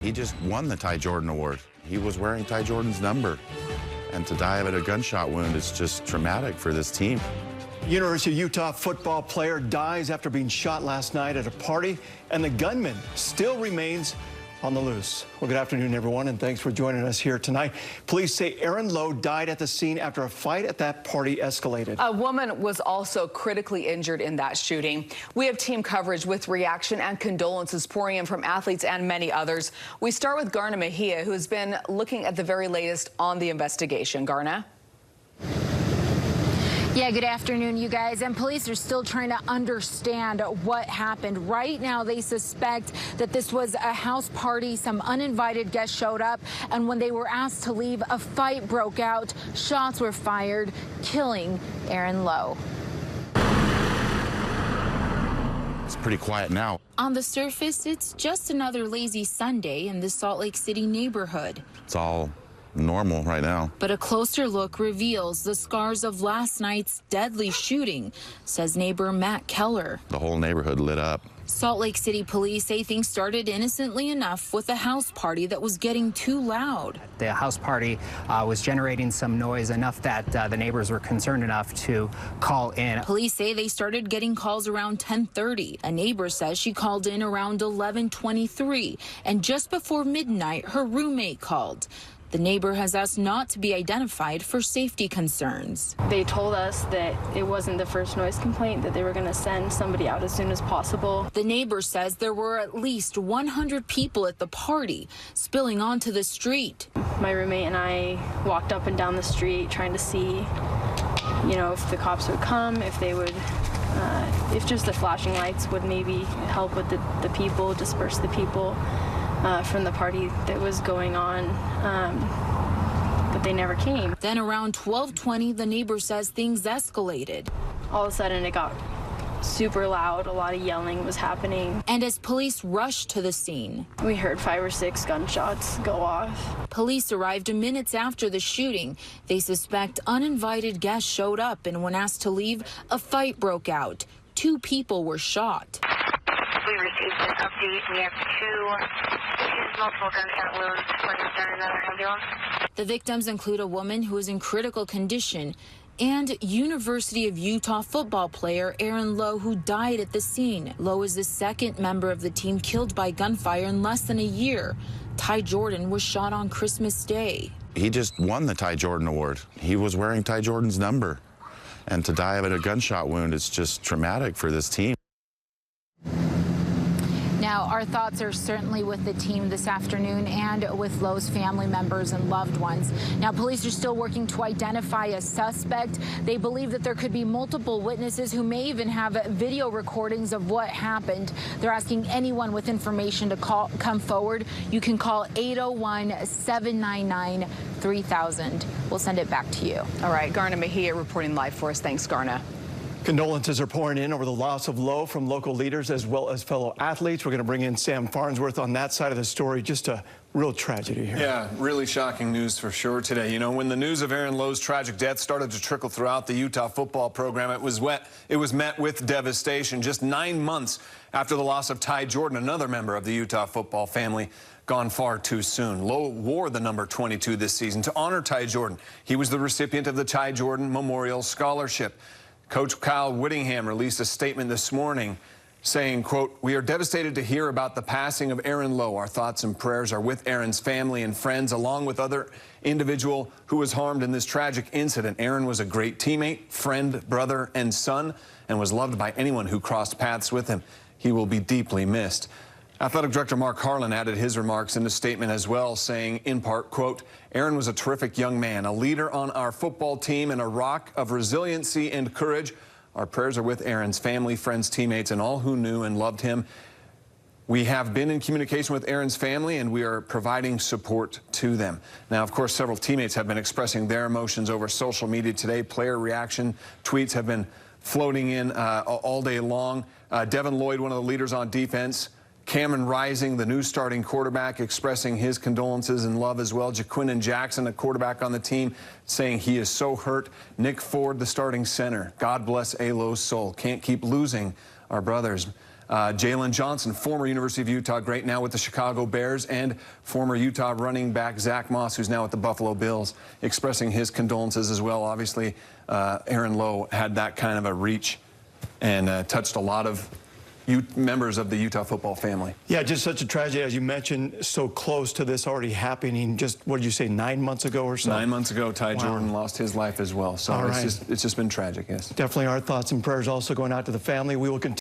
He just won the Ty Jordan Award. He was wearing Ty Jordan's number. And to die of a gunshot wound is just traumatic for this team. University of Utah football player dies after being shot last night at a party, and the gunman still remains on the loose. Well, good afternoon, everyone, and thanks for joining us here tonight. Police say Aaron Lowe died at the scene after a fight at that party escalated. A woman was also critically injured in that shooting. We have team coverage with reaction and condolences pouring in from athletes and many others. We start with Garna Mejia, who has been looking at the very latest on the investigation. Garna? Yeah, good afternoon, you guys. And police are still trying to understand what happened. Right now, they suspect that this was a house party. Some uninvited guests showed up, and when they were asked to leave, a fight broke out. Shots were fired, killing Aaron Lowe. It's pretty quiet now. On the surface, it's just another lazy Sunday in the Salt Lake City neighborhood. It's all normal right now. But a closer look reveals the scars of last night's deadly shooting, says neighbor Matt Keller. The whole neighborhood lit up. Salt Lake City police say things started innocently enough with a house party that was getting too loud. The house party was generating some noise enough that the neighbors were concerned enough to call in. Police say they started getting calls around 10:30. A neighbor says she called in around 11:23, and just before midnight, her roommate called. The neighbor has asked not to be identified for safety concerns. They told us that it wasn't the first noise complaint, that they were going to send somebody out as soon as possible. The neighbor says there were at least 100 people at the party, spilling onto the street. My roommate and I walked up and down the street trying to see, if the cops would come, if they would, if just the flashing lights would maybe help with the people, disperse the people from the party that was going on, but they never came. Then around 12:20, the neighbor says things escalated. All of a sudden it got super loud, a lot of yelling was happening. And as police rushed to the scene, we heard 5 or 6 gunshots go off. Police arrived minutes after the shooting. They suspect uninvited guests showed up, and when asked to leave, a fight broke out. 2 people were shot. We received an update. We have two multiple gunshot wounds. We're concerned another ambulance. The victims include a woman who is in critical condition and University of Utah football player Aaron Lowe, who died at the scene. Lowe is the second member of the team killed by gunfire in less than a year. Ty Jordan was shot on Christmas Day. He just won the Ty Jordan Award. He was wearing Ty Jordan's number. And to die of a gunshot wound is just traumatic for this team. Now, our thoughts are certainly with the team this afternoon and with Lowe's family members and loved ones. Now, police are still working to identify a suspect. They believe that there could be multiple witnesses who may even have video recordings of what happened. They're asking anyone with information to come forward. You can call 801-799-3000. We'll send it back to you. All right, Garna Mejia reporting live for us. Thanks, Garna. Condolences are pouring in over the loss of Lowe from local leaders as well as fellow athletes. We're going to bring in Sam Farnsworth on that side of the story. Just a real tragedy here. Yeah, really shocking news for sure today. When the news of Aaron Lowe's tragic death started to trickle throughout the Utah football program, it was met with devastation. Just 9 months after the loss of Ty Jordan, another member of the Utah football family, gone far too soon. Lowe wore the number 22 this season to honor Ty Jordan. He was the recipient of the Ty Jordan Memorial Scholarship. Coach Kyle Whittingham released a statement this morning saying, quote, "We are devastated to hear about the passing of Aaron Lowe. Our thoughts and prayers are with Aaron's family and friends, along with other individual who was harmed in this tragic incident. Aaron was a great teammate, friend, brother, and son, and was loved by anyone who crossed paths with him. He will be deeply missed." Athletic Director Mark Harlan added his remarks in a statement as well, saying, in part, quote, "Aaron was a terrific young man, a leader on our football team, and a rock of resiliency and courage. Our prayers are with Aaron's family, friends, teammates, and all who knew and loved him. We have been in communication with Aaron's family, and we are providing support to them." Now, of course, several teammates have been expressing their emotions over social media today. Player reaction tweets have been floating in all day long. Devin Lloyd, one of the leaders on defense, Cameron Rising, the new starting quarterback, expressing his condolences and love as well. Jaquinnon Jackson, a quarterback on the team, saying he is so hurt. Nick Ford, the starting center. God bless Lowe's soul. Can't keep losing our brothers. Jalen Johnson, former University of Utah great, now with the Chicago Bears, and former Utah running back Zach Moss, who's now with the Buffalo Bills, expressing his condolences as well. Obviously, Aaron Lowe had that kind of a reach and touched a lot of members of the Utah football family. Yeah, just such a tragedy, as you mentioned, so close to this already happening. Just, what did you say, 9 months ago or so? 9 months ago, Ty Jordan lost his life as well. So it's just been tragic, yes. Definitely our thoughts and prayers also going out to the family. We will continue.